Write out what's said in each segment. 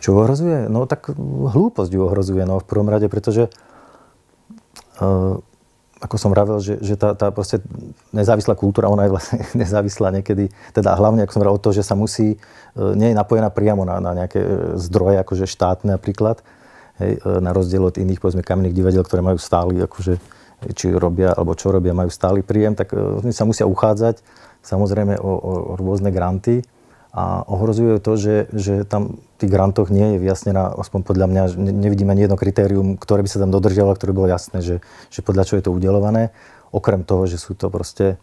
Čo ohrozuje? No tak hlúposť ju ohrozuje, no v prvom rade, pretože ako som vravel, že tá proste nezávislá kultúra, ona je vlastne nezávislá niekedy, teda hlavne, ako som vravel, o to, že sa musí, nie je napojená priamo na nejaké zdroje, akože štátne napríklad, hej, na rozdiel od iných, povedzme, kamenných divadiel, ktoré majú stály, akože, či robia, alebo čo robia, majú stály príjem, tak oni sa musia uchádzať, samozrejme, o rôzne granty a ohrozuje to, že tam v tých grantoch nie je vyjasnená, aspoň podľa mňa, nevidím ani jedno kritérium, ktoré by sa tam dodržiavalo, ktoré bolo jasné, že podľa čo je to udeľované. Okrem toho, že sú to proste,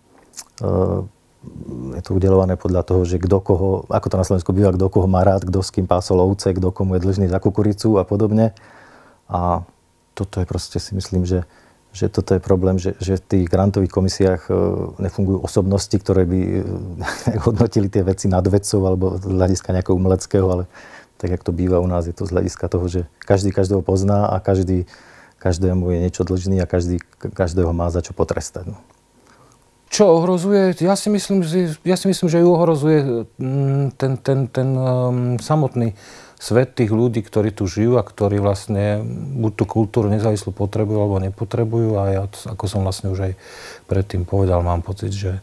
je to udeľované podľa toho, že kto koho, ako to na Slovensku býva, kto koho má rád, kto s kým pásol ovce, kto komu je dlžný za kukuricu a podobne. A toto je proste, si myslím, že toto je problém, že v tých grantových komisiách nefungujú osobnosti, ktoré by hodnotili tie veci nad vedcov alebo z hľadiska nejakého umeleckého, ale tak, jak to býva u nás, je to z hľadiska toho, že každý každého pozná a každému je niečo dlžný a každého má za čo potrestať. No. Čo ohrozuje? Ja si myslím, že ju ohrozuje ten samotný svet tých ľudí, ktorí tu žijú a ktorí vlastne buď tú kultúru nezávislú potrebujú alebo nepotrebujú. A ja, ako som vlastne už aj predtým povedal, mám pocit, že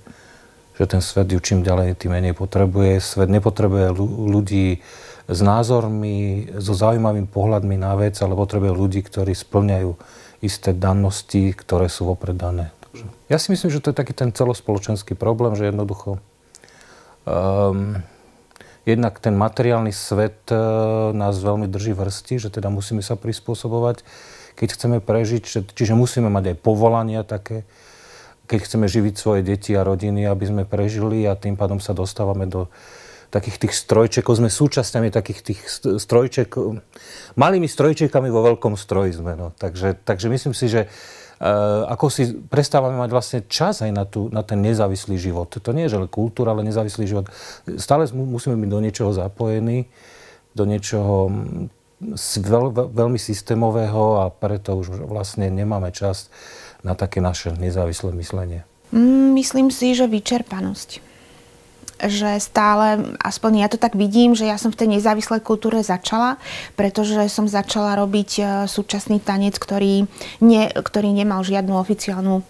ten svet ju čím ďalej, tým menej potrebuje. Svet nepotrebuje ľudí s názormi, so zaujímavými pohľadmi na vec, ale potrebuje ľudí, ktorí spĺňajú isté dannosti, ktoré sú vopred dané. Takže ja si myslím, že to je taký ten celospoločenský problém, že jednoducho jednak ten materiálny svet nás veľmi drží vrsti, že teda musíme sa prispôsobovať, keď chceme prežiť, čiže musíme mať aj povolania také, keď chceme živiť svoje deti a rodiny, aby sme prežili a tým pádom sa dostávame do takých tých strojčekov, sme súčasťami takých tých strojčekov, malými strojčekami vo veľkom stroji sme. No. Takže myslím si, že ako si prestávame mať vlastne čas aj na ten nezávislý život. To nie je že kultúra, ale nezávislý život. Stále musíme byť do niečoho zapojení, do niečoho veľmi systémového a preto už vlastne nemáme čas na také naše nezávislé myslenie. Myslím si, že vyčerpanosť. Že stále, aspoň ja to tak vidím, že ja som v tej nezávislej kultúre začala, pretože som začala robiť súčasný tanec, ktorý nemal žiadnu oficiálnu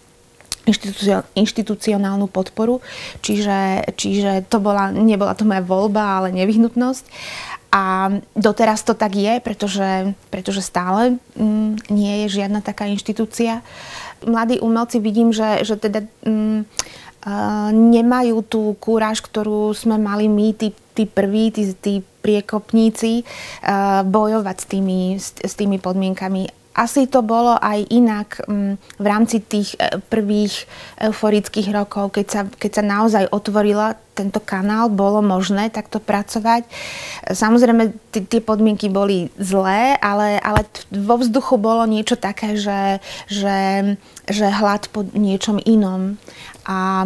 inštitucionálnu podporu. Čiže nebola to moja voľba, ale nevyhnutnosť. A doteraz to tak je, pretože stále nie je žiadna taká inštitúcia. Mladí umelci vidím, že teda nemajú tú kúráž, ktorú sme mali my, tí prví, tí priekopníci, bojovať s tými podmienkami. Asi to bolo aj inak v rámci tých prvých euforických rokov, keď sa naozaj otvorila tento kanál, bolo možné takto pracovať. Samozrejme, tie podmienky boli zlé, ale vo vzduchu bolo niečo také, že hlad po niečom inom. A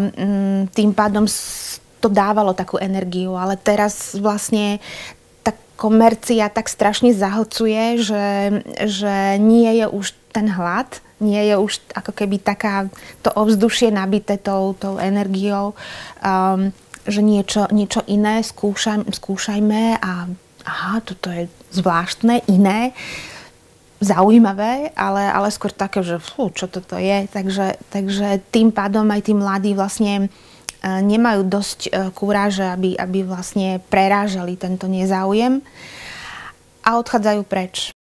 tým pádom to dávalo takú energiu, ale teraz vlastne tá komercia tak strašne zahlcuje, že nie je už ten hlad, nie je už ako keby to ovzdušie nabité tou energiou, že niečo iné skúšajme a aha, toto je zvláštne, iné, zaujímavé, ale skôr také, že čo toto je. Takže tým pádom aj tí mladí vlastne nemajú dosť kúráže, aby vlastne prerážali tento nezáujem a odchádzajú preč.